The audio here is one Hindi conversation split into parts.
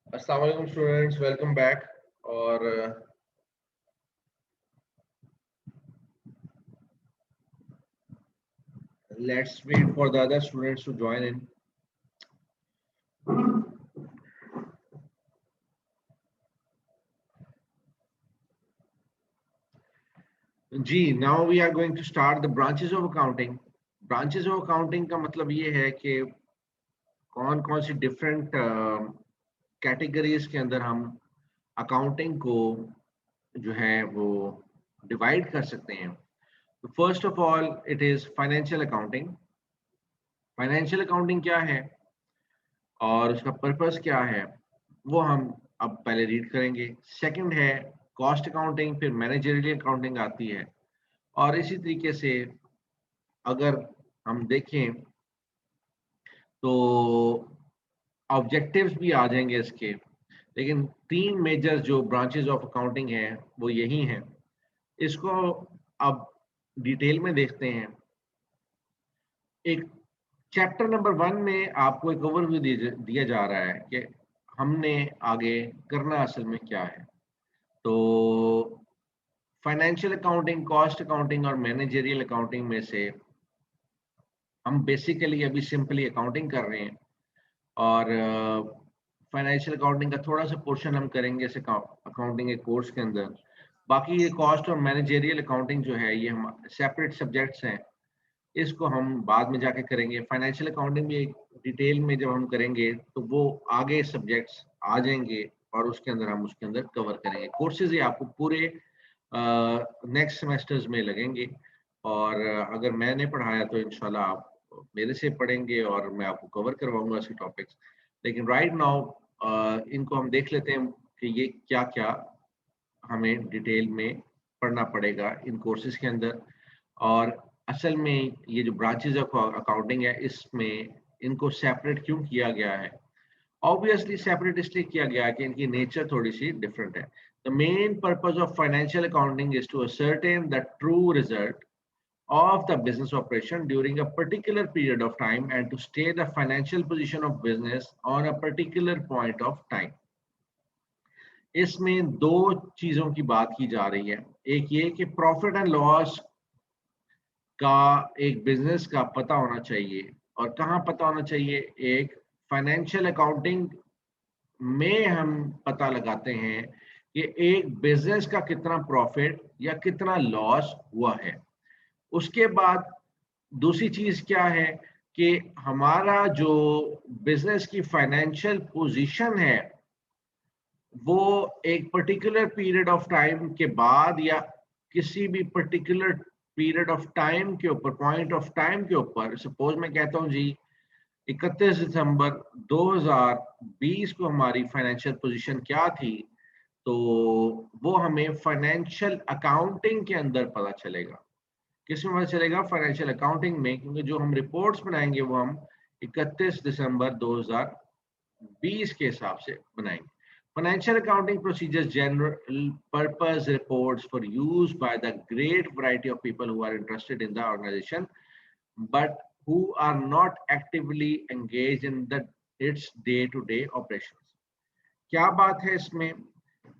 अस्सलाम वालेकुम स्टूडेंट्स, वेलकम बैक। और let's wait for the other students to join in. जी, now we are going to start the branches of accounting. Branches of accounting का मतलब ये है कि कौन कौन सी डिफरेंट कैटेगरीज के अंदर हम अकाउंटिंग को जो है वो डिवाइड कर सकते हैं। तो first of all it is financial accounting. Financial accounting क्या है और उसका पर्पस क्या है वो हम अब पहले रीड करेंगे। सेकंड है कॉस्ट अकाउंटिंग, फिर मैनेजरियल अकाउंटिंग आती है। और इसी तरीके से अगर हम देखें तो ऑब्जेक्टिव्स भी आ जाएंगे इसके। लेकिन तीन मेजर जो ब्रांचेस ऑफ अकाउंटिंग है वो यही हैं। इसको अब डिटेल में देखते हैं। एक चैप्टर नंबर 1 में आपको एक ओवरव्यू दिया जा रहा है कि हमने आगे करना असल में क्या है। तो फाइनेंशियल अकाउंटिंग, कॉस्ट अकाउंटिंग और मैनेजरियल अकाउंटिंग में से हम बेसिकली अभी सिंपली अकाउंटिंग कर रहे हैं। और फाइनेंशियल अकाउंटिंग का थोड़ा सा पोर्शन हम करेंगे इस अकाउंटिंग के कोर्स के अंदर। बाकी ये कॉस्ट और मैनेजरियल अकाउंटिंग जो है ये हम सेपरेट सब्जेक्ट्स हैं, इसको हम बाद में जाके करेंगे। फाइनेंशियल अकाउंटिंग भी एक डिटेल में जब हम करेंगे तो वो आगे सब्जेक्ट्स आ जाएंगे और उसके अंदर हम उसके अंदर कवर करेंगे। कोर्सेज ये आपको पूरे नेक्स्ट सेमेस्टर्स में लगेंगे। और अगर मैंने पढ़ाया तो इंशाल्लाह आप मेरे से पढ़ेंगे और मैं आपको कवर करवाऊंगा इसके टॉपिक्स। लेकिन राइट नाउ इनको हम देख लेते हैं कि ये क्या क्या हमें डिटेल में पढ़ना पड़ेगा इन कोर्सेज के अंदर। और असल में ये जो ब्रांचेज ऑफ अकाउंटिंग है इसमें इनको सेपरेट क्यों किया गया है? ऑब्वियसली सेपरेट इसलिए किया गया है कि इनकी नेचर थोड़ी सी डिफरेंट है। The main purpose of financial accounting is to ascertain the true result of the business operation during a particular period of time and to state the financial position of business on a particular point of time। इसमें दो चीजों की बात की जा रही है। एक ये कि प्रॉफिट एंड लॉस का एक बिजनेस का पता होना चाहिए। और कहाँ पता होना चाहिए? एक फाइनेंशियल अकाउंटिंग में हम पता लगाते हैं कि एक बिजनेस का कितना प्रॉफिट या कितना लॉस हुआ है। उसके बाद दूसरी चीज क्या है कि हमारा जो बिजनेस की फाइनेंशियल पोजीशन है वो एक पर्टिकुलर पीरियड ऑफ टाइम के बाद या किसी भी पर्टिकुलर पीरियड ऑफ टाइम के ऊपर, पॉइंट ऑफ टाइम के ऊपर, सपोज मैं कहता हूँ जी 31 दिसंबर 2020 को हमारी फाइनेंशियल पोजीशन क्या थी, तो वो हमें फाइनेंशियल अकाउंटिंग के अंदर पता चलेगा। किस में पता चलेगा? फाइनेंशियल अकाउंटिंग में, क्योंकि जो हम रिपोर्ट्स बनाएंगे वो हम 31 दिसंबर 2020 के हिसाब से बनाएंगे। Financial accounting procedures general purpose reports for use by the great variety of people who are interested in the organization but who are not actively engaged in the its day to day operations। क्या बात है इसमें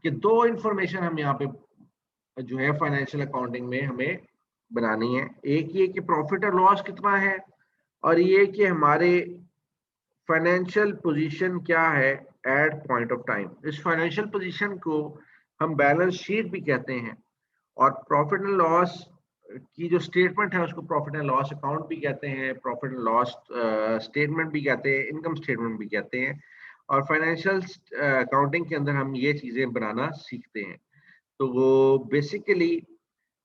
कि दो इंफॉर्मेशन हम यहाँ पे जो है फाइनेंशियल अकाउंटिंग में हमें बनानी है। एक ये कि प्रॉफिट और लॉस कितना है, और ये कि हमारे फाइनेंशियल पोजीशन क्या है एट पॉइंट ऑफ टाइम। इस फाइनेंशियल पोजीशन को हम बैलेंस शीट भी कहते हैं, और प्रॉफिट एंड लॉस की जो स्टेटमेंट है उसको प्रॉफिट एंड लॉस अकाउंट भी कहते हैं, प्रॉफिट एंड लॉस स्टेटमेंट भी कहते हैं, इनकम स्टेटमेंट भी कहते हैं। और फाइनेंशियल अकाउंटिंग के अंदर हम ये चीजें बनाना सीखते हैं। तो वो बेसिकली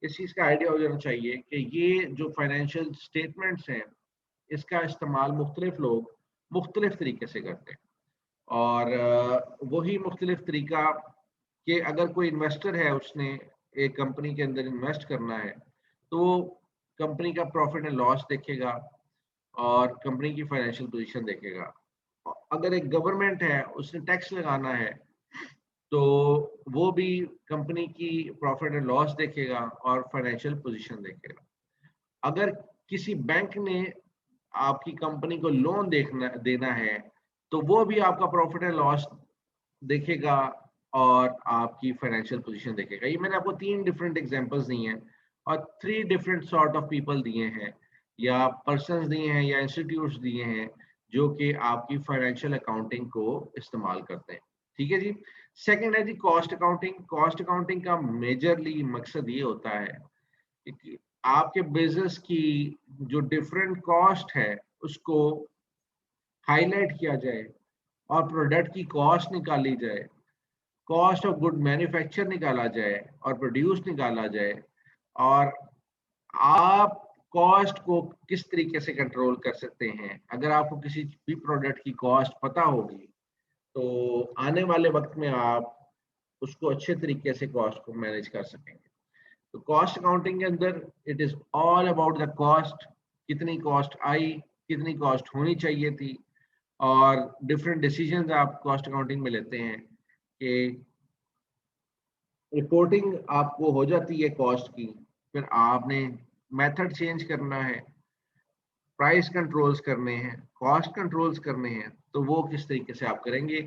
इस चीज का आइडिया हो जाना चाहिए कि ये जो फाइनेंशियल स्टेटमेंट्स हैं इसका इस्तेमाल मुख्तलिफ लोग मुख्तलिफ तरीके से करते हैं। और वही मुख्तलिफ तरीका कि अगर कोई इन्वेस्टर है, उसने एक कंपनी के अंदर इन्वेस्ट करना है, तो वो कंपनी का प्रॉफिट एंड लॉस देखेगा और कंपनी की फाइनेंशियल पोजीशन देखेगा। अगर एक गवर्नमेंट है, उसने टैक्स लगाना है, तो वो भी कंपनी की प्रॉफिट एंड लॉस देखेगा और फाइनेंशियल पोजीशन देखेगा। अगर किसी बैंक ने आपकी कंपनी को लोन देखना देना है, तो वो भी आपका प्रॉफिट एंड लॉस देखेगा और आपकी फाइनेंशियल पोजीशन देखेगा। ये मैंने आपको 3 डिफरेंट एग्जांपल्स दिए हैं और 3 डिफरेंट सॉर्ट ऑफ पीपल दिए हैं या पर्सन्स दिए हैं या इंस्टीट्यूट्स दिए हैं जो कि आपकी फाइनेंशियल अकाउंटिंग को इस्तेमाल करते हैं। ठीक है जी। सेकंड है जी कॉस्ट अकाउंटिंग। कॉस्ट अकाउंटिंग का मेजरली मकसद ये होता है कि आपके बिजनेस की जो डिफरेंट कॉस्ट है उसको हाईलाइट किया जाए और प्रोडक्ट की कॉस्ट निकाली जाए, कॉस्ट ऑफ गुड मैन्युफैक्चर निकाला जाए और प्रोड्यूस निकाला जाए और आप कॉस्ट को किस तरीके से कंट्रोल कर सकते हैं। अगर आपको किसी भी प्रोडक्ट की कॉस्ट पता होगी तो आने वाले वक्त में आप उसको अच्छे तरीके से कॉस्ट को मैनेज कर सकेंगे। तो कॉस्ट अकाउंटिंग के अंदर it is all about the cost, कितनी कॉस्ट आई, कितनी कॉस्ट होनी चाहिए थी और डिफरेंट डिसीजंस आप कॉस्ट अकाउंटिंग में लेते हैं कि रिपोर्टिंग आपको हो जाती है कॉस्ट की, फिर आपने मेथड चेंज करना है, प्राइस कंट्रोल्स करने हैं, कॉस्ट कंट्रोल्स करने हैं, तो वो किस तरीके से आप करेंगे,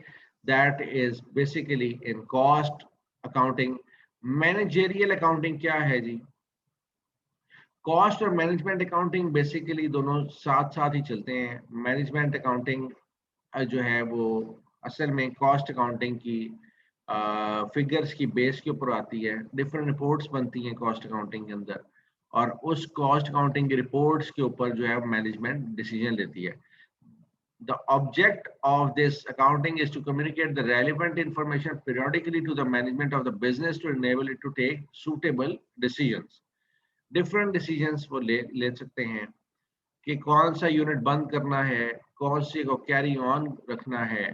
that is basically in cost accounting. Managerial accounting क्या है जी? कॉस्ट और मैनेजमेंट अकाउंटिंग बेसिकली दोनों साथ साथ ही चलते हैं। मैनेजमेंट अकाउंटिंग जो है वो असल में कॉस्ट अकाउंटिंग की फिगर्स की बेस के ऊपर आती है। डिफरेंट रिपोर्ट्स बनती हैं कॉस्ट अकाउंटिंग के अंदर और उस कॉस्ट अकाउंटिंग की रिपोर्ट्स के ऊपर जो है मैनेजमेंट डिसीजन लेती है। The object of this accounting is to communicate the relevant information periodically to the management of the business to enable it to take suitable decisions. Different decisions वो ले सकते हैं कि कौन सा यूनिट बंद करना है, कौन से को कैरी ऑन रखना है,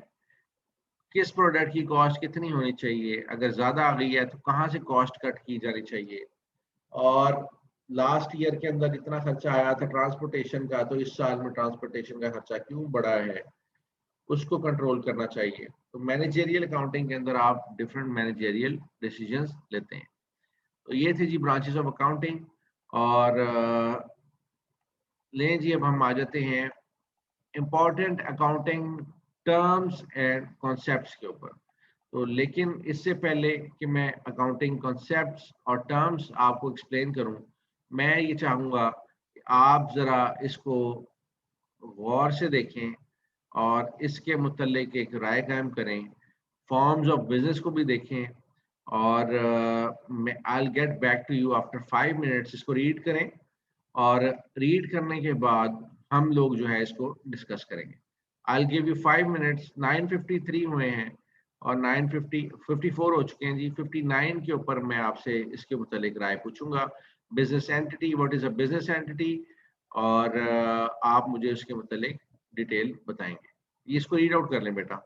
किस प्रोडक्ट की कॉस्ट कितनी होनी चाहिए, अगर ज़्यादा आ गई है तो कहाँ से कॉस्ट कट की जानी चाहिए और लास्ट ईयर के अंदर इतना खर्चा आया था ट्रांसपोर्टेशन का, तो इस साल में ट्रांसपोर्टेशन का खर्चा क्यों बढ़ा है, उसको कंट्रोल करना चाहिए। तो मैनेजेरियल अकाउंटिंग के अंदर आप डिफरेंट मैनेजेरियल डिसीजंस लेते हैं। तो ये थी जी ब्रांचेस ऑफ अकाउंटिंग और लें जी अब हम आ जाते हैं important accounting terms and concepts के ऊपर। तो लेकिन इससे पहले कि मैं अकाउंटिंग कॉन्सेप्ट्स और टर्म्स आपको एक्सप्लेन करूं, मैं ये चाहूँगा कि आप ज़रा इसको गौर से देखें और इसके मुतल्लिक एक राय कायम करें, फॉर्म्स ऑफ बिजनेस को भी देखें और मैं I will get back to you after 5 minutes. इसको रीड करें और रीड करने के बाद हम लोग जो है इसको डिस्कस करेंगे। I will give you 5 minutes. 9:53 हुए हैं और 9:54 हो चुके हैं जी। 59 के ऊपर मैं आपसे इसके मुतालिक राय पूछूंगा। Business entity, what is a business entity, और आप मुझे उसके मुतालिक डिटेल बताएंगे। इसको रीड आउट कर लें बेटा।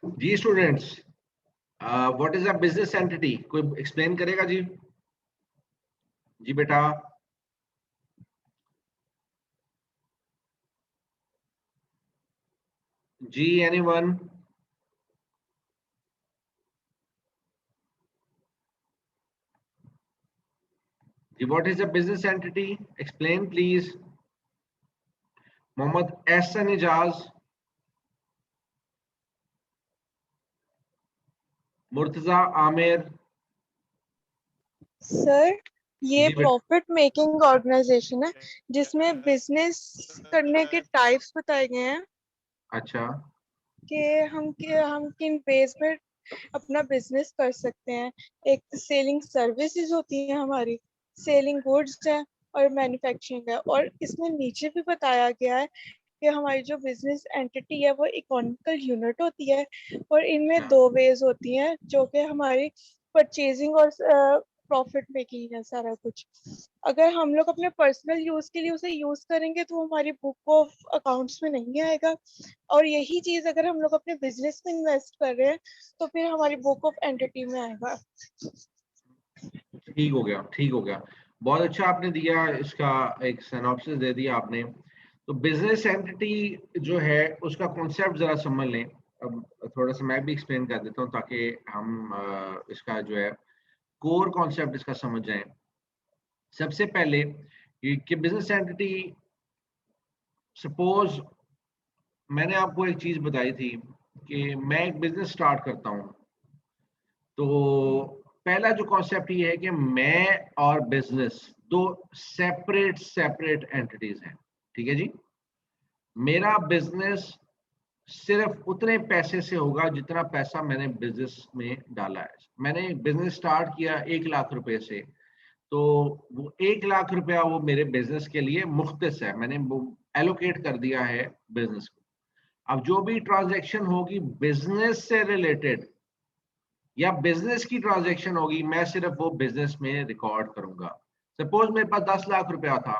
जी students, what is a business entity? कोई एक्सप्लेन करेगा जी? जी बेटा। जी एनीवन? जी what is a business entity? Explain please. Mohammad Ehsan Ejaz, Murtaza Aamir. Sir, ये जी बेटा। प्रॉफिट मेकिंग ऑर्गेनाइजेशन है जिसमें बिजनेस करने के टाइप्स बताए गए हैं अच्छा। कि हम किन बेस पे अपना बिजनेस कर सकते हैं। एक सेलिंग सर्विसेज होती है हमारी, सेलिंग गुड्स है, और मैन्युफैक्चरिंग है। और इसमें नीचे भी बताया गया है कि हमारी जो बिजनेस एंटिटी है वो इकोनॉमिकल यूनिट होती है, और इनमें अच्छा। दो वेज होती हैं जो कि हमारी परचेजिंग और प्रॉफिट मेकिंग है सारा कुछ। अगर हम लोग अपने पर्सनल यूज के लिए उसे यूज करेंगे तो वो हमारी बुक ऑफ अकाउंट्स में नहीं आएगा, और यही चीज अगर हम लोग अपने बिजनेस में इन्वेस्ट कर रहे हैं तो फिर हमारी बुक ऑफ एंटिटी में आएगा। ठीक हो गया, ठीक हो गया। बहुत अच्छा आपने दिया, इसका एक सिनॉप्सिस दे दिया आपने। तो बिजनेस एंटिटी जो है उसका कॉन्सेप्ट जरा समझ लें। अब थोड़ा सा मैं भी एक्सप्लेन कर देता हूँ ताकि हम इसका जो है कोर कॉन्सेप्ट इसका समझ जाएं। सबसे पहले कि बिजनेस एंटिटी, सपोज मैंने आपको एक चीज बताई थी कि मैं एक बिजनेस स्टार्ट करता हूँ। तो पहला जो कॉन्सेप्ट ये है कि मैं और बिजनेस दो सेपरेट सेपरेट एंटिटीज हैं। ठीक है जी। मेरा बिजनेस सिर्फ उतने पैसे से होगा जितना पैसा मैंने बिजनेस में डाला है। मैंने बिजनेस स्टार्ट किया 1 लाख रुपए से, तो वो 1 लाख रुपया वो मेरे बिजनेस के लिए मुख्तस है, मैंने वो एलोकेट कर दिया है बिजनेस को। अब जो भी ट्रांजैक्शन होगी बिजनेस से रिलेटेड या बिजनेस की ट्रांजैक्शन होगी, मैं सिर्फ वो बिजनेस में रिकॉर्ड करूंगा। सपोज मेरे पास 10 लाख रुपया था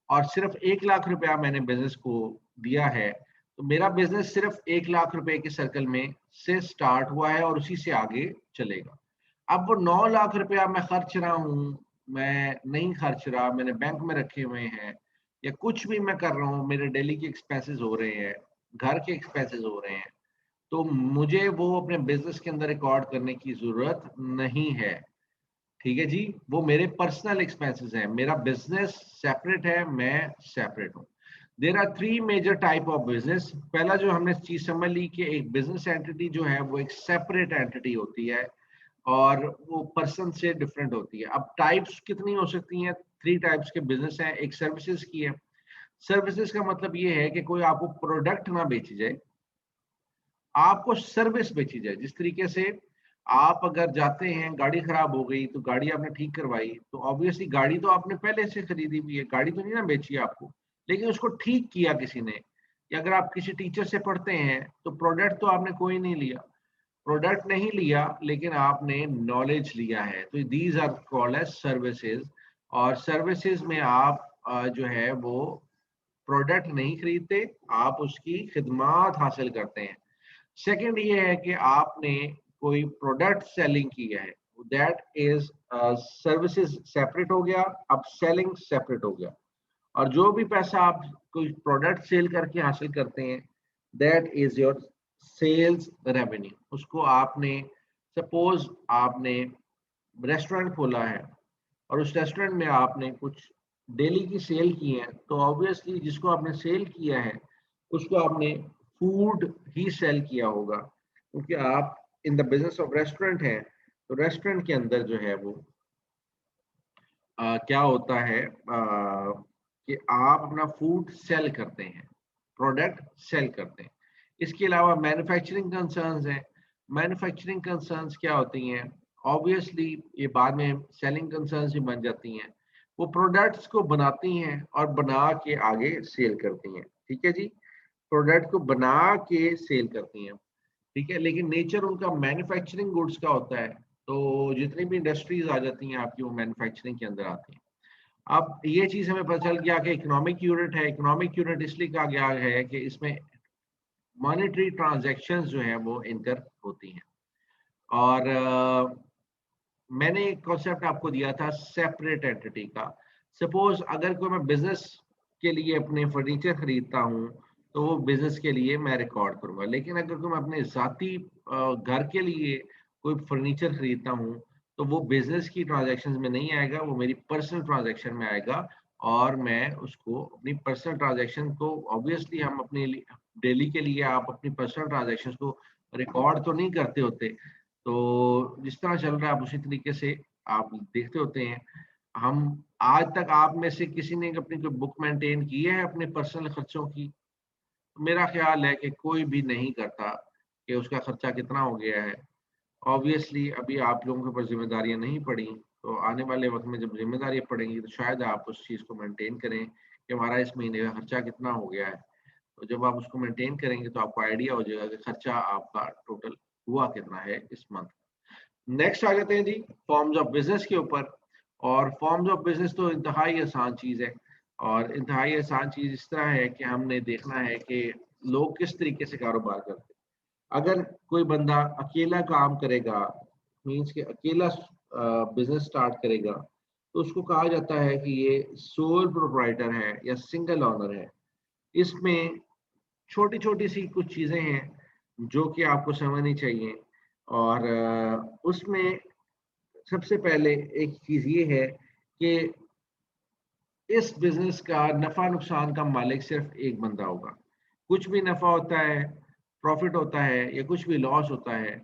और सिर्फ 1 लाख रुपया मैंने बिजनेस को दिया है, तो मेरा बिजनेस सिर्फ 1 लाख रुपए के सर्कल में से स्टार्ट हुआ है और उसी से आगे चलेगा। अब वो 9 लाख रुपया मैं खर्च रहा हूँ, मैं नहीं खर्च रहा, मैंने बैंक में रखे हुए हैं, या कुछ भी मैं कर रहा हूँ, मेरे डेली के एक्सपेंसेस हो रहे हैं, घर के एक्सपेंसेस हो रहे हैं, तो मुझे वो अपने बिजनेस के अंदर रिकॉर्ड करने की जरूरत नहीं है। ठीक है जी। वो मेरे पर्सनल एक्सपेंसेस हैं, मेरा बिजनेस सेपरेट है, मैं सेपरेट हूँ। There are three major type of business. पहला जो हमने चीज समझ ली कि एक बिजनेस एंटिटी जो है वो एक सेपरेट एंटिटी होती है और वो पर्सन से डिफरेंट होती है। अब टाइप्स कितनी हो सकती हैं? 3 टाइप्स के बिजनेस हैं। एक सर्विसेज की है। सर्विसेज का मतलब ये है कि कोई आपको प्रोडक्ट ना बेची जाए, आपको सर्विस बेची जाए। जिस तरीके से आप अगर जाते हैं, गाड़ी खराब हो गई तो गाड़ी आपने ठीक करवाई, तो ऑब्वियसली गाड़ी तो आपने पहले से खरीदी हुई है, गाड़ी तो नहीं ना बेची आपको, लेकिन उसको ठीक किया किसी ने। या अगर आप किसी टीचर से पढ़ते हैं तो प्रोडक्ट तो आपने कोई नहीं लिया, प्रोडक्ट नहीं लिया, लेकिन आपने नॉलेज लिया है। तो these are called as services. और सर्विसेज में आप जो है वो प्रोडक्ट नहीं खरीदते, आप उसकी खिदमात हासिल करते हैं। सेकंड ये है कि आपने कोई प्रोडक्ट सेलिंग की है, दैट इज सर्विसेज सेपरेट हो गया, अब सेलिंग सेपरेट हो गया। और जो भी पैसा आप कोई प्रोडक्ट सेल करके हासिल करते हैं, that is your sales revenue. उसको आपने, सपोज आपने रेस्टोरेंट खोला है और उस रेस्टोरेंट में आपने कुछ डेली की सेल की है, तो ऑब्वियसली जिसको आपने सेल किया है उसको आपने फूड ही सेल किया होगा, क्योंकि आप इन द बिजनेस ऑफ रेस्टोरेंट है। तो रेस्टोरेंट के अंदर जो है वो क्या होता है कि आप अपना फूड सेल करते हैं, प्रोडक्ट सेल करते हैं। इसके अलावा मैन्युफैक्चरिंग कंसर्न्स हैं। मैन्युफैक्चरिंग कंसर्न्स क्या होती हैं? ऑब्वियसली ये बाद में सेलिंग कंसर्न्स भी बन जाती हैं। वो प्रोडक्ट्स को बनाती हैं और बना के आगे सेल करती हैं। ठीक है जी। प्रोडक्ट को बना के सेल करती हैं। ठीक है, लेकिन नेचर उनका मैन्युफैक्चरिंग गुड्स का होता है, तो जितनी भी इंडस्ट्रीज आ जाती हैं आपकी वो मैन्युफैक्चरिंग के अंदर आती हैं। अब ये चीज हमें पता चल गया कि इकोनॉमिक यूनिट है। इकोनॉमिक यूनिट इसलिए कहा गया है कि इसमें मॉनेटरी ट्रांजैक्शंस जो हैं वो इनकर होती हैं। और मैंने एक कॉन्सेप्ट आपको दिया था सेपरेट एंटिटी का। सपोज अगर कोई मैं बिजनेस के लिए अपने फर्नीचर खरीदता हूँ तो वो बिजनेस के लिए मैं रिकॉर्ड करूंगा, लेकिन अगर कोई मैं अपने जाती घर के लिए कोई फर्नीचर खरीदता हूँ तो वो बिजनेस की ट्रांजैक्शंस में नहीं आएगा, वो मेरी पर्सनल ट्रांजैक्शन में आएगा। और मैं उसको अपनी पर्सनल ट्रांजैक्शन को, ऑब्वियसली हम अपने डेली के लिए आप अपनी पर्सनल ट्रांजैक्शंस को रिकॉर्ड तो नहीं करते होते, तो जिस तरह चल रहा है आप उसी तरीके से आप देखते होते हैं। हम आज तक आप में से किसी ने अपनी कोई बुक मेंटेन की है अपने पर्सनल खर्चों की? मेरा ख्याल है कि कोई भी नहीं करता कि उसका खर्चा कितना हो गया है। ऑब्वियसली अभी आप लोगों के ऊपर जिम्मेदारियां नहीं पड़ी, तो आने वाले वक्त में जब जिम्मेदारियां पड़ेंगी तो शायद आप उस चीज़ को मेंटेन करें कि हमारा इस महीने का खर्चा कितना हो गया है। तो जब आप उसको मेंटेन करेंगे तो आपको आइडिया हो जाएगा कि खर्चा आपका टोटल हुआ कितना है इस मंथ। नेक्स्ट आ जाते हैं जी फॉर्म्स ऑफ बिजनेस के ऊपर। और फॉर्म्स ऑफ बिजनेस तो इंतहाई आसान चीज़ है, और इंतहाई आसान चीज़ इस तरह है कि हमने देखना है कि लोग किस तरीके से कारोबार करते हैं। अगर कोई बंदा अकेला काम करेगा, मीन्स कि अकेला बिजनेस स्टार्ट करेगा, तो उसको कहा जाता है कि ये सोल प्रोप्राइटर है या सिंगल ऑनर है। इसमें छोटी छोटी सी कुछ चीज़ें हैं जो कि आपको समझनी चाहिए। और उसमें सबसे पहले एक चीज़ ये है कि इस बिज़नेस का नफ़ा नुकसान का मालिक सिर्फ़ एक बंदा होगा। कुछ भी नफ़ा होता है, प्रॉफ़िट होता है या कुछ भी लॉस होता है,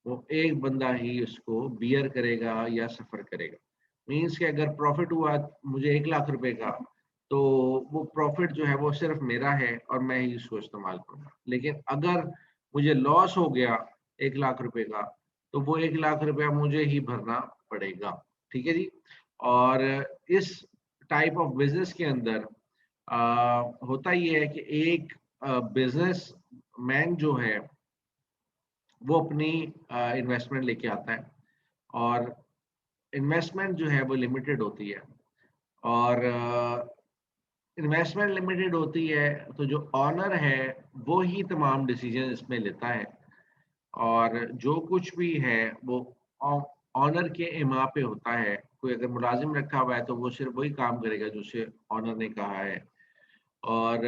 वो एक बंदा ही उसको बियर करेगा या सफ़र करेगा। मीन्स कि अगर प्रॉफ़िट हुआ मुझे 1 लाख रुपए का, तो वो प्रॉफ़िट जो है वो सिर्फ़ मेरा है और मैं ही उसको इस्तेमाल करूँगा। लेकिन अगर मुझे लॉस हो गया 1 लाख रुपए का, तो वो 1 लाख रुपया मुझे ही भरना पड़ेगा। ठीक है जी? और इस टाइप ऑफ बिजनेस के अंदर होता ये है कि एक बिजनेस मैन जो है वो अपनी इन्वेस्टमेंट लेके आता है, और इन्वेस्टमेंट जो है वो लिमिटेड होती है। और इन्वेस्टमेंट लिमिटेड होती है तो जो ऑनर है वो ही तमाम डिसीजन इसमें लेता है, और जो कुछ भी है वो ऑनर के इमा पे होता है। कोई अगर मुलाजिम रखा हुआ है तो वो सिर्फ वही काम करेगा जो उसे ऑनर ने कहा है। और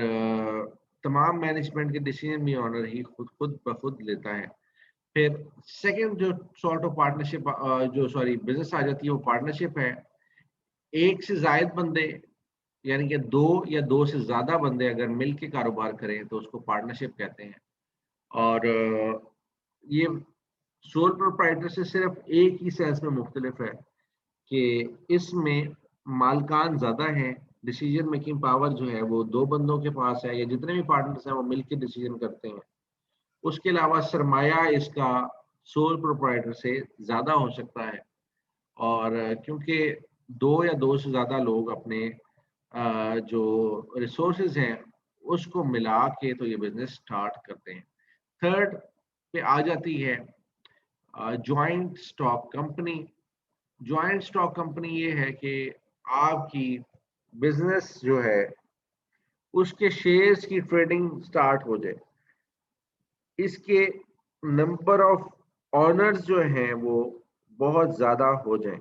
तमाम मैनेजमेंट के डिसीजन भी ऑनर ही खुद खुद ब खुद लेता है। फिर सेकंड जो सॉर्ट ऑफ पार्टनरशिप जो सॉरी बिजनेस आ जाती है वो पार्टनरशिप है। एक से जायद बंदे, यानी कि 2 या 2 से ज़्यादा बंदे अगर मिल के कारोबार करें तो उसको पार्टनरशिप कहते हैं। और ये सोल प्रोप्राइटर से सिर्फ एक ही सेंस में मुख्तलिफ है कि इसमें मालकान ज़्यादा हैं, डिसीजन मेकिंग पावर जो है वो 2 बंदों के पास है या जितने भी पार्टनर्स हैं वो मिलके डिसीजन करते हैं। उसके अलावा सरमाया इसका सोल प्रोप्राइटर से ज़्यादा हो सकता है। और क्योंकि 2 या 2 से ज़्यादा लोग अपने जो रिसोर्सेज हैं उसको मिला के तो ये बिजनेस स्टार्ट करते हैं। थर्ड पे आ जाती है joint stock company. Joint stock company ये है कि आपकी बिजनेस जो है उसके शेयर्स की ट्रेडिंग स्टार्ट हो जाए, इसके नंबर ऑफ ऑनर्स जो हैं वो बहुत ज़्यादा हो जाएं।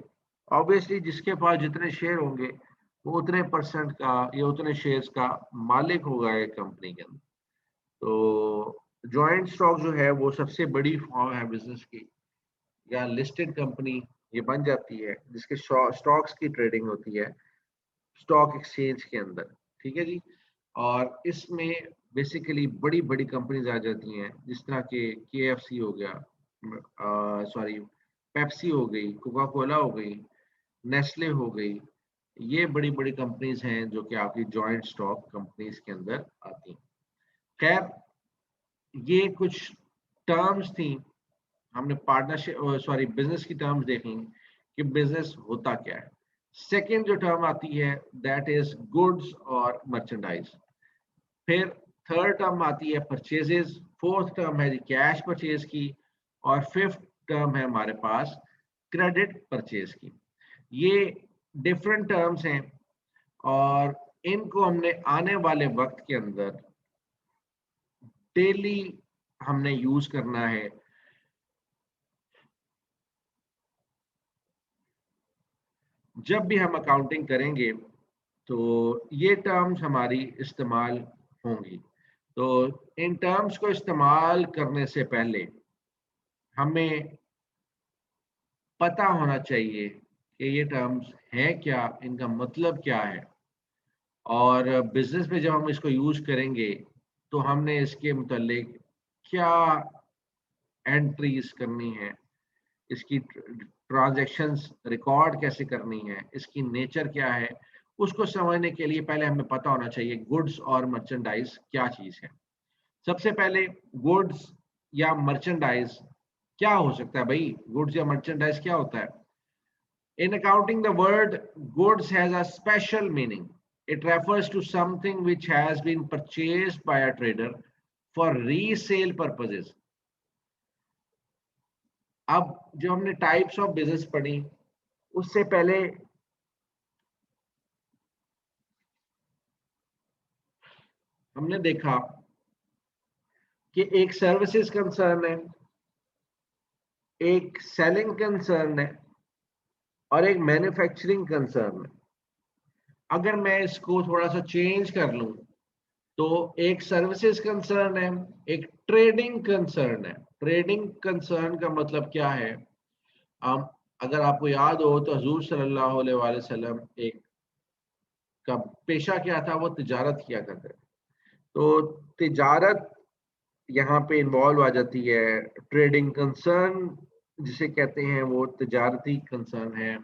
ऑब्वियसली जिसके पास जितने शेयर होंगे वो उतने परसेंट का या उतने शेयर्स का मालिक होगा एक कंपनी के अंदर। तो जॉइंट स्टॉक जो है वो सबसे बड़ी फॉर्म है बिजनेस की, या लिस्टेड कंपनी ये बन जाती है जिसके स्टॉक्स की ट्रेडिंग होती है स्टॉक एक्सचेंज के अंदर। ठीक है जी? और इसमें बेसिकली बड़ी बड़ी कंपनीज आ जाती हैं, जिस तरह के केएफसी हो गया, सॉरी पेप्सी हो गई, कोका कोला हो गई, नेस्ले हो गई। ये बड़ी बड़ी कंपनीज हैं जो कि आपकी जॉइंट स्टॉक कंपनीज के अंदर आती हैं। खैर, ये कुछ टर्म्स थी, हमने पार्टनरशिप सॉरी बिजनेस की टर्म्स देखी कि बिजनेस होता क्या है। सेकंड जो टर्म आती है दैट इज गुड्स और मर्चेंडाइज। फिर थर्ड टर्म आती है परचेजेस, फोर्थ टर्म है कैश परचेज की, और फिफ्थ टर्म है हमारे पास क्रेडिट परचेज की। ये डिफरेंट टर्म्स हैं, और इनको हमने आने वाले वक्त के अंदर डेली हमने यूज करना है। जब भी हम अकाउंटिंग करेंगे तो ये टर्म्स हमारी इस्तेमाल होंगी। तो इन टर्म्स को इस्तेमाल करने से पहले हमें पता होना चाहिए कि ये टर्म्स हैं क्या, इनका मतलब क्या है, और बिजनेस में जब हम इसको यूज करेंगे तो हमने इसके मुतालिक क्या एंट्रीज करनी है, इसकी ट्रांजैक्शंस रिकॉर्ड कैसे करनी है, इसकी नेचर क्या है, उसको समझने के लिए पहले हमें पता होना चाहिए गुड्स और मर्चेंडाइज क्या चीज है। सबसे पहले गुड्स या मर्चेंडाइज क्या हो सकता है भाई? गुड्स या मर्चेंडाइज क्या होता है? In accounting, the word goods has a special meaning. It refers to something which has been purchased by a trader for resale purposes. अब जो हमने टाइप्स ऑफ बिजनेस पढ़ी उससे पहले हमने देखा कि एक सर्विसेज कंसर्न है, एक सेलिंग कंसर्न है और एक मैन्युफैक्चरिंग कंसर्न है। अगर मैं इसको थोड़ा सा चेंज कर लूं तो एक सर्विसेज कंसर्न है, एक ट्रेडिंग कंसर्न है। ट्रेडिंग कंसर्न का मतलब क्या है? अगर आपको याद हो तो हुजूर सल्लल्लाहु अलैहि वसल्लम एक का पेशा क्या था? वो तिजारत किया करते थे। तो तिजारत यहाँ पे इन्वॉल्व आ जाती है। ट्रेडिंग कंसर्न जिसे कहते हैं वो तिजारती कंसर्न है।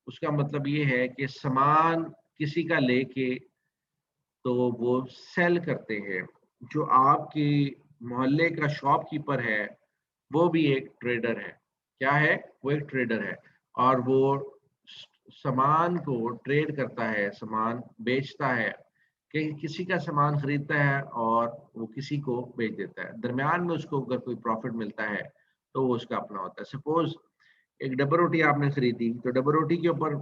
उसका मतलब ये है कि सामान किसी का लेके तो वो सेल करते हैं। जो आपकी मोहल्ले का शॉपकीपर है वो भी एक ट्रेडर है। क्या है? वो एक ट्रेडर है और वो सामान को ट्रेड करता है, सामान बेचता है, कि किसी का सामान खरीदता है और वो किसी को बेच देता है। दरमियान में उसको अगर कोई प्रॉफिट मिलता है तो वो उसका अपना होता है। सपोज एक डब्बा रोटी आपने खरीदी तो डब्बा रोटी के ऊपर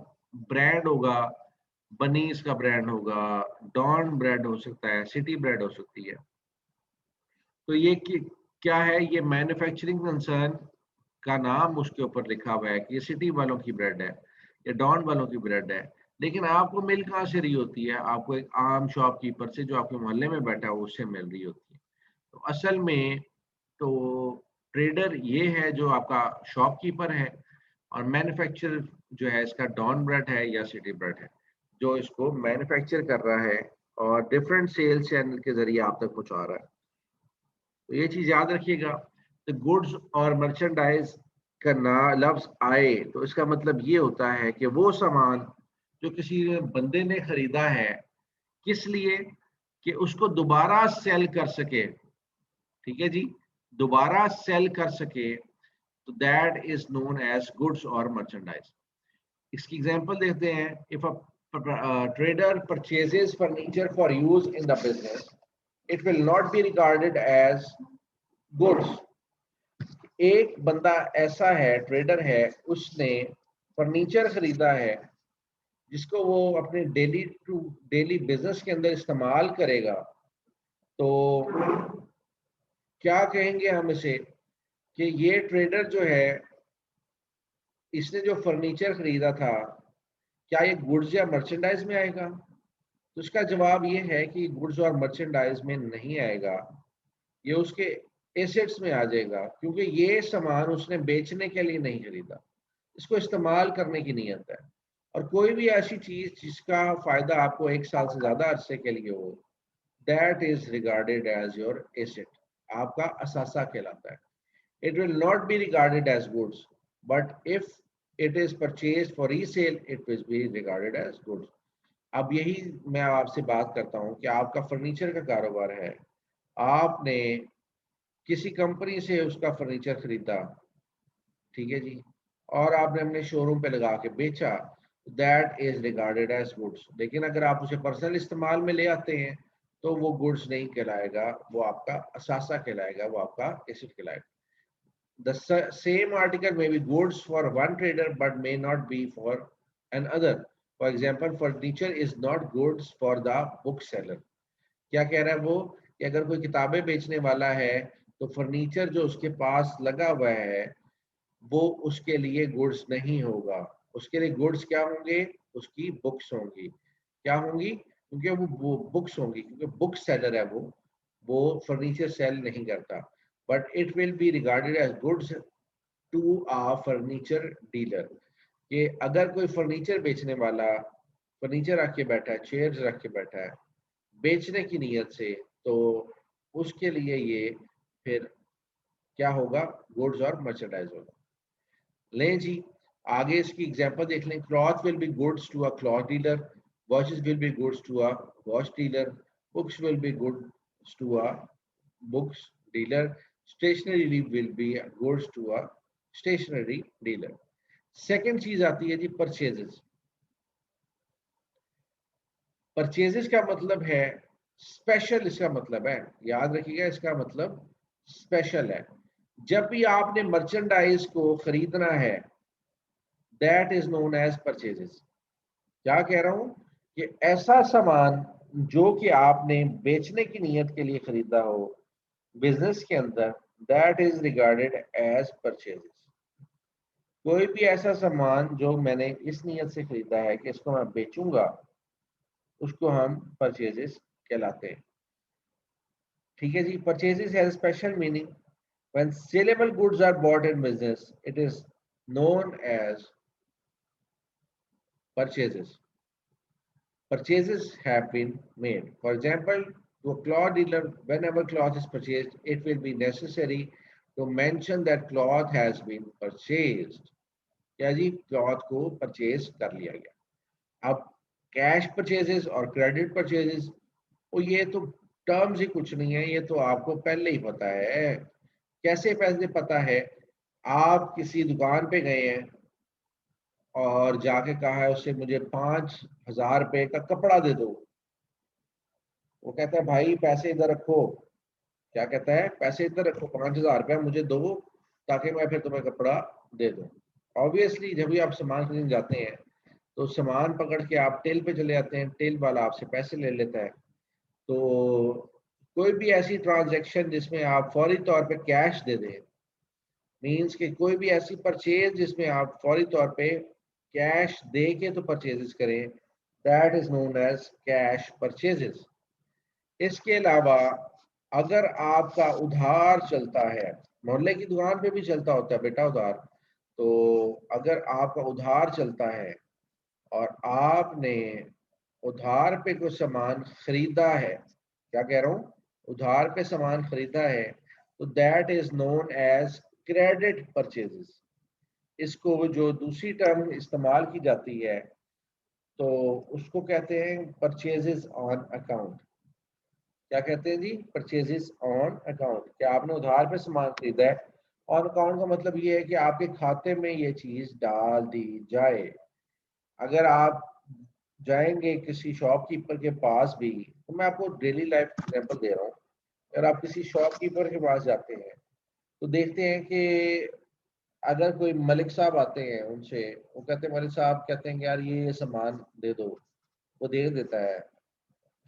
ब्रांड होगा, बनीज का ब्रांड होगा, डॉन ब्रेड हो सकता है, सिटी ब्रेड हो सकती है। तो ये क्या है? ये मैन्युफैक्चरिंग कंसर्न का नाम उसके ऊपर लिखा हुआ है कि ये सिटी वालों की ब्रेड है, ये डॉन वालों की ब्रेड है। लेकिन आपको मिल कहाँ से रही होती है? आपको एक आम शॉपकीपर से जो आपके मोहल्ले में बैठा है उससे मिल रही होती है। तो असल में तो ट्रेडर ये है जो आपका शॉपकीपर है, और मैन्युफैक्चर जो है इसका डॉन ब्रेड है या सिटी ब्रेड है जो इसको मैन्युफैक्चर कर रहा है और डिफरेंट सेल्स चैनल के जरिए आप तक पहुंचा रहा है। तो ये चीज याद रखिएगा। तो गुड्स और मर्चेंडाइज का ना लफ्ज आए तो इसका मतलब ये होता है कि वो सामान जो किसी बंदे ने खरीदा है, किस लिए? कि उसको दोबारा सेल कर सके। ठीक है जी, दोबारा सेल कर सके, तो that is known as goods और मर्चेंडाइज। इसकी एग्जांपल देखते हैं। If a trader purchases furniture for use in the business, it will not be regarded as goods. एक बंदा ऐसा है, ट्रेडर है, उसने फर्नीचर खरीदा है जिसको वो अपने डेली टू डेली बिजनेस के अंदर इस्तेमाल करेगा। तो क्या कहेंगे हम इसे कि ये ट्रेडर जो है, इसने जो फर्नीचर खरीदा था, क्या ये गुड्स या मर्चेंडाइज में आएगा? तो उसका जवाब ये है कि गुड्स और मर्चेंडाइज में नहीं आएगा, ये उसके एसेट्स में आ जाएगा, क्योंकि ये सामान उसने बेचने के लिए नहीं खरीदा, इसको इस्तेमाल करने की नीयत है। और कोई भी ऐसी चीज जिसका फायदा आपको 1 साल से ज्यादा अरसे के लिए हो, that is regarded as your asset, आपका असासा कहलाता है। It will not be regarded as goods, but if it is purchase for resale it will be regarded as goods. अब यही मैं आपसे बात करता हूँ कि आपका फर्नीचर का कारोबार है, आपने किसी कंपनी से उसका फर्नीचर खरीदा, ठीक है जी, और आपने अपने शोरूम पे लगा के बेचा, that is regarded as goods. लेकिन अगर आप उसे पर्सनल इस्तेमाल में ले आते हैं तो वो गुड्स नहीं कहलाएगा, वो आपका असासा कहलाएगा, वो आपका एसेट कहलाएगा। The same article may be goods for one trader but may not be for another. For example, furniture is not goods for the bookseller. क्या कह रहा है वो कि अगर कोई किताबें बेचने वाला है तो फर्नीचर जो उसके पास लगा हुआ है वो उसके लिए गुड्स नहीं होगा। उसके लिए गुड्स क्या होंगे? उसकी बुक्स होंगी। क्या होंगी? क्योंकि वो बुक्स होंगी, क्योंकि बुक सेलर है वो फर्नीचर सेल नहीं करता। But it will be regarded as goods to a furniture dealer. कि अगर कोई फर्नीचर बेचने वाला फर्नीचर रख के बैठा है, चेयर्स रख के बैठा है बेचने की नीयत से, तो उसके लिए ये फिर क्या होगा? गुड्स और मर्चेंडाइज होगा। लें जी, आगे इसकी एग्जांपल देख लें। Cloth will be goods to a cloth dealer, watches will be goods to a watch dealer, books will be goods to a books dealer, stationery will be goods to a stationery dealer. Second चीज आती है जी परचेजेस। परचेजेस का मतलब है स्पेशल, इसका मतलब है, याद रखिएगा, इसका मतलब स्पेशल है। जब भी आपने मर्चेंडाइज को खरीदना है that is known as purchases. क्या कह रहा हूं? कि ऐसा सामान जो कि आपने बेचने की नीयत के लिए खरीदा हो बिजनेस के अंदर, that is regarded as purchases. कोई भी ऐसा सामान जो मैंने इस नीयत से खरीदा है कि इसको मैं बेचूंगा, उसको हम परचेजेस कहलाते हैं। ठीक है जी। Purchases has special meaning when saleable goods are bought in business, it is known as purchases. Purchases have been made. For example, to a cloth dealer, whenever cloth is purchased, it will be necessary to mention that cloth has been purchased. क्या जी? क्लॉथ को परचेज कर लिया गया। अब कैश परचेजेस और क्रेडिट परचेजेस, वो ये तो टर्म्स ही कुछ नहीं है, ये तो आपको पहले ही पता है। कैसे पहले पता है? आप किसी दुकान पे गए हैं और जाके कहा है उससे मुझे 5,000 रुपए का कपड़ा दे दो। वो कहता है भाई पैसे इधर रखो। क्या कहता है? पैसे इधर रखो, 5,000 रुपया मुझे दो ताकि मैं फिर तुम्हें कपड़ा दे दूं। ऑब्वियसली जब भी आप सामान खरीदने जाते हैं तो सामान पकड़ के आप टेल पे चले जाते हैं, टेल वाला आपसे पैसे ले लेता है। तो कोई भी ऐसी ट्रांजैक्शन जिसमें आप फौरी तौर पे कैश दे दें, मीन्स कि कोई भी ऐसी परचेज जिसमें आप फौरी तौर पे कैश दे के तो परचेजेस करें, that is known as cash purchases. इसके अलावा अगर आपका उधार चलता है, मोहल्ले की दुकान पे भी चलता होता है बेटा उधार, तो अगर आपका उधार चलता है और आपने उधार पे कोई सामान खरीदा है, क्या कह रहा हूँ? उधार पे सामान खरीदा है, तो that is known as credit purchases. इसको जो दूसरी टर्म इस्तेमाल की जाती है तो उसको कहते हैं परचेजेस ऑन अकाउंट। क्या कहते हैं जी? Purchases on account. क्या आपने उधार पे सामान खरीदा है, ऑन अकाउंट का मतलब ये है कि आपके खाते में ये चीज डाल दी जाए। अगर आप जाएंगे किसी शॉपकीपर के पास भी, तो मैं आपको डेली लाइफ एग्जांपल दे रहा हूँ, अगर आप किसी शॉपकीपर के पास जाते हैं तो देखते हैं कि अगर कोई मलिक साहब आते हैं उनसे, वो कहते हैं, मलिक साहब कहते हैं कि यार ये सामान दे दो, वो दे देता है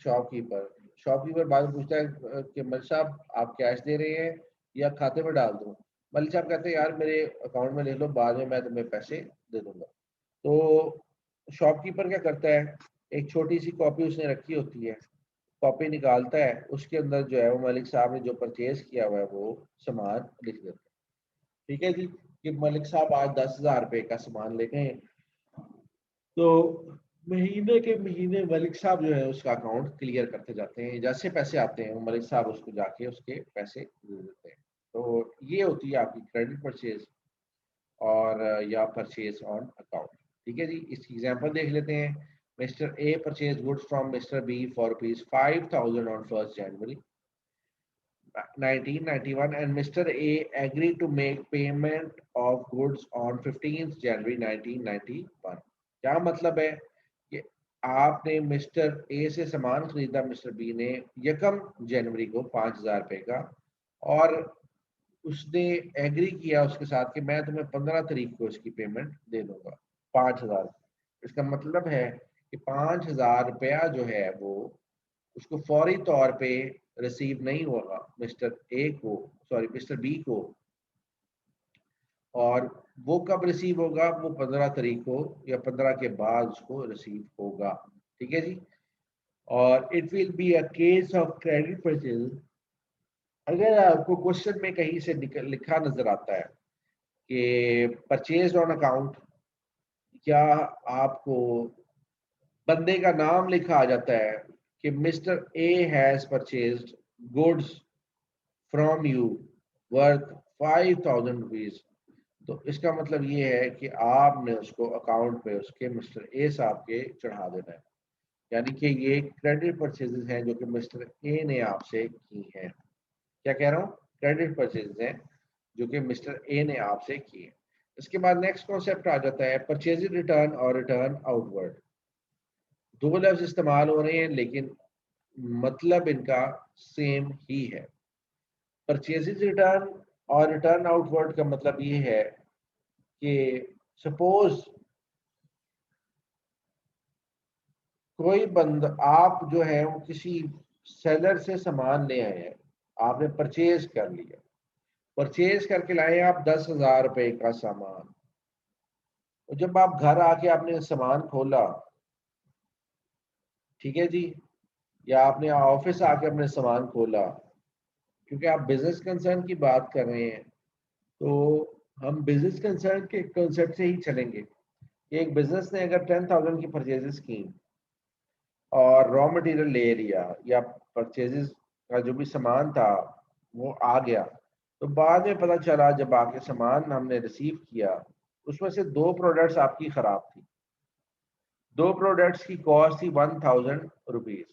शॉपकीपर। शॉपकीपर बाद में पूछता है कि मलिक साहब आप कैश दे रहे हैं या खाते में डाल दूं? मलिक साहब कहते हैं यार मेरे अकाउंट में ले लो, बाद में मैं तुम्हें पैसे दे दूंगा। तो शॉपकीपर क्या करता है? एक छोटी सी कॉपी उसने रखी होती है, कॉपी निकालता है, उसके अंदर जो है वो मलिक साहब ने जो परचेज किया हुआ है वो सामान लिख देता है। ठीक है जी। कि मलिक साहब आज 10,000 रुपए का सामान ले गए, तो महीने के महीने मलिक साहब जो है उसका अकाउंट क्लियर करते जाते हैं। जैसे पैसे आते हैं वो मलिक साहब उसको जाके उसके पैसे दे देते हैं। तो ये होती है आपकी क्रेडिट परचेज और या परचेज ऑन अकाउंट। ठीक है जी। इसकी एग्जांपल देख लेते हैं। Mister A purchase goods from mister B for ₹5,000 on 1st January 1991 and Mr. A agreed to make payment of goods on 15th January 1991। क्या मतलब है? कि आपने मिस्टर ए से सामान खरीदा, मिस्टर बी ने 1 जनवरी को 5,000 रुपए का, और उसने एग्री किया उसके साथ कि मैं तुम्हें 15 तारीख को इसकी पेमेंट दे दूंगा 5,000। इसका मतलब है कि 5,000 रुपया जो है वो उसको फौरी तौर पे रिसीव नहीं होगा मिस्टर बी को, और वो कब रिसीव होगा, वो 15 तारीख को या 15 के बाद उसको रिसीव होगा। ठीक है जी। और it will be a case of credit purchase. अगर आपको क्वेश्चन में कहीं से लिखा नजर आता है कि परचेज ऑन अकाउंट, या आपको बंदे का नाम लिखा आ जाता है कि mister A has purchased goods from you worth 5,000 rupees, तो इसका मतलब ये है कि आपने उसको अकाउंट पे उसके मिस्टर ए साहब के चढ़ा देना है। यानी कि ये क्रेडिट परचेजेस हैं जो कि मिस्टर ए ने आपसे की हैं। क्या कह रहा हूँ, क्रेडिट परचेजेस हैं जो कि मिस्टर ए ने आपसे की है। इसके बाद नेक्स्ट कॉन्सेप्ट आ जाता है परचेज रिटर्न और रिटर्न आउटवर्ड। दो लफ्ज इस्तेमाल हो रहे हैं लेकिन मतलब इनका सेम ही है। परचेजेज रिटर्न और रिटर्न आउटवर्ड का मतलब ये है कि सपोज कोई बंद आप जो है वो किसी सेलर से सामान ले आए हैं, आपने परचेज कर लिया, परचेज करके लाए आप 10,000 रुपए का सामान। तो जब आप घर आके आपने सामान खोला, ठीक है जी, या आपने ऑफिस आके अपने सामान खोला, क्योंकि आप बिजनेस कंसर्न की बात कर रहे हैं, तो हम बिजनेस कंसर्न के कंसेप्ट से ही चलेंगे। एक बिजनेस ने अगर 10,000 की परचेजेस की और रॉ मटेरियल ले लिया या परचेजेस का जो भी सामान था वो आ गया, तो बाद में पता चला जब आके सामान हमने रिसीव किया उसमें से दो प्रोडक्ट्स आपकी खराब थी, दो प्रोडक्ट्स की कॉस्ट थी 1,000 रुपीज।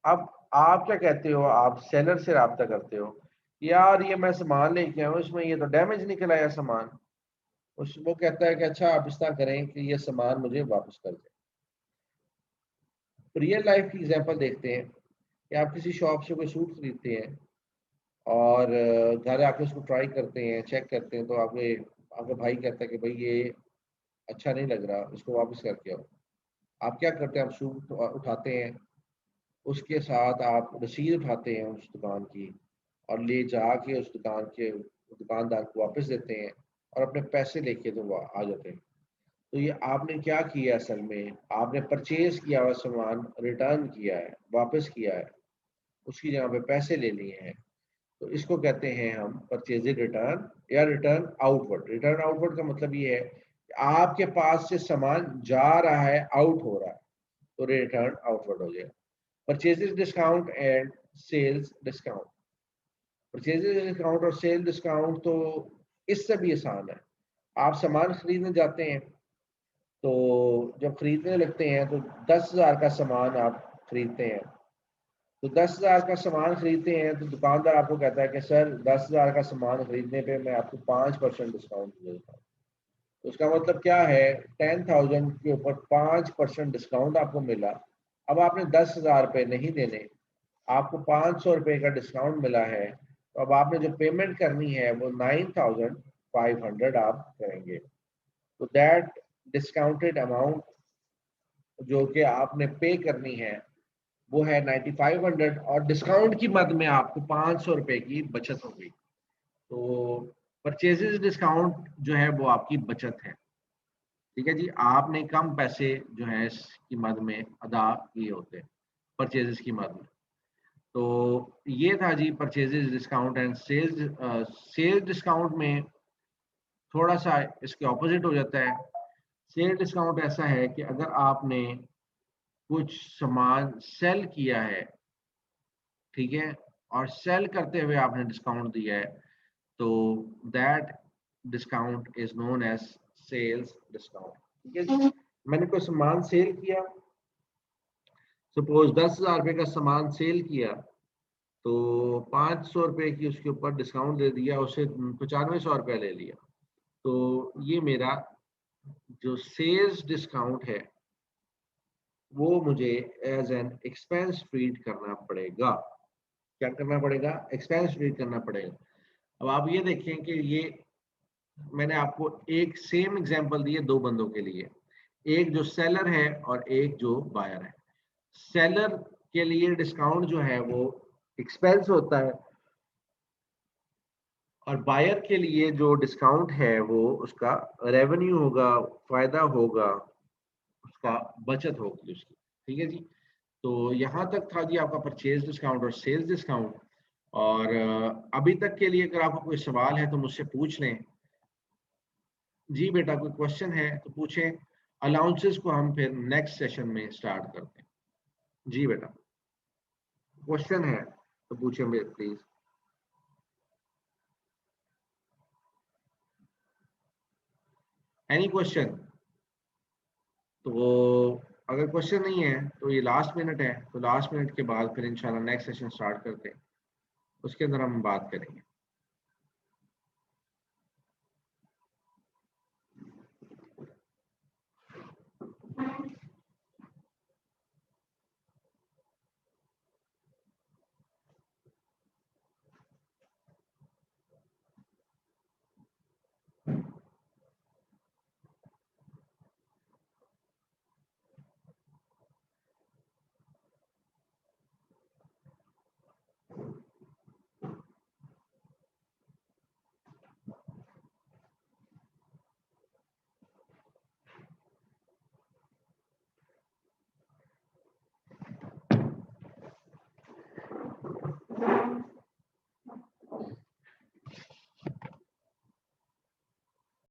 अब आप क्या कहते हो, आप सेलर से रब्ता करते हो, यार ये मैं सामान लेके आया हूँ इसमें ये तो डैमेज निकल आया सामान। उस वो कहता है कि अच्छा आप इस तरह करें कि ये सामान मुझे वापस कर दें। रियल लाइफ की एग्जांपल देखते हैं कि आप किसी शॉप से कोई सूट खरीदते हैं और घर आके उसको ट्राई करते हैं, चेक करते हैं, तो आपके भाई कहता है कि भाई ये अच्छा नहीं लग रहा, इसको वापस करके आओ। आप क्या करते हैं, आप सूट उठाते हैं, उसके साथ आप रसीद उठाते हैं उस दुकान की और ले जाके उस दुकानदार को वापस देते हैं और अपने पैसे लेके तो वो आ जाते हैं। तो ये आपने क्या किया, असल में आपने परचेज किया हुआ सामान रिटर्न किया है, वापस किया है, उसकी जगह पे पैसे ले लिए हैं। तो इसको कहते हैं हम परचेज रिटर्न या रिटर्न आउटवर्ड। रिटर्न आउटवर्ड का मतलब ये है कि आपके पास से सामान जा रहा है, आउट हो रहा है, तो रिटर्न आउटवर्ड हो जाएगा। Purchases discount and sales discount. Purchases discount और सेल डिस्काउंट तो इससे भी आसान है। आप सामान खरीदने जाते हैं, तो जब खरीदने लगते हैं तो 10,000 का सामान आप खरीदते हैं, तो 10,000 का सामान खरीदते हैं तो दुकानदार आपको कहता है कि सर 10,000 का सामान खरीदने पे मैं आपको 5% डिस्काउंट देता हूँ। तो उसका मतलब क्या है, 10,000 के ऊपर 5% डिस्काउंट आपको मिला। अब आपने 10,000 रुपये नहीं देने, आपको 500 रुपये का डिस्काउंट मिला है, तो अब आपने जो पेमेंट करनी है वो 9,500 आप करेंगे। तो दैट डिस्काउंटेड अमाउंट जो कि आपने पे करनी है वो है 9,500, और डिस्काउंट की मद में आपको 500 रुपये की बचत होगी। तो परचेजेस डिस्काउंट जो है वो आपकी बचत है। ठीक है जी, आपने कम पैसे जो है इसकी मद में अदा किए होते हैं परचेजेस की मद में। तो ये था जी purchases discount and sales. Sales discount में थोड़ा सा इसके ऑपोजिट हो जाता है। सेल डिस्काउंट ऐसा है कि अगर आपने कुछ सामान सेल किया है, ठीक है, और सेल करते हुए आपने डिस्काउंट दिया है, तो that discount is known as sales discount. ठीक है जी, मैंने कोई सामान सेल किया, सपोज 10,000 रुपये का सामान सेल किया, तो 500 रुपये की उसके ऊपर डिस्काउंट दे दिया, उसे 9500 रुपया ले लिया, तो ये मेरा जो सेल्स डिस्काउंट है वो मुझे एज एन एक्सपेंस ट्रीट करना पड़ेगा। क्या करना पड़ेगा, एक्सपेंस ट्रीट करना पड़ेगा। अब आप ये देखें कि ये मैंने आपको एक सेम एग्जांपल दिए दो बंदों के लिए, एक जो सेलर है और एक जो बायर है। सेलर के लिए डिस्काउंट जो है वो एक्सपेंस होता है, और बायर के लिए जो डिस्काउंट है वो उसका रेवेन्यू होगा, फायदा होगा, उसका बचत होगी उसकी। ठीक है जी। तो यहाँ तक था जी आपका परचेज डिस्काउंट और सेल्स डिस्काउंट। और अभी तक के लिए अगर आपको कोई सवाल है तो मुझसे पूछ लें। जी बेटा, कोई क्वेश्चन है तो पूछें। अलाउंसेस को हम फिर नेक्स्ट सेशन में स्टार्ट करते हैं। जी बेटा, क्वेश्चन है तो पूछें प्लीज। Any question? तो अगर क्वेश्चन नहीं है तो ये लास्ट मिनट है, तो लास्ट मिनट के बाद फिर इंशाल्लाह नेक्स्ट सेशन स्टार्ट करते हैं, उसके अंदर हम बात करेंगे।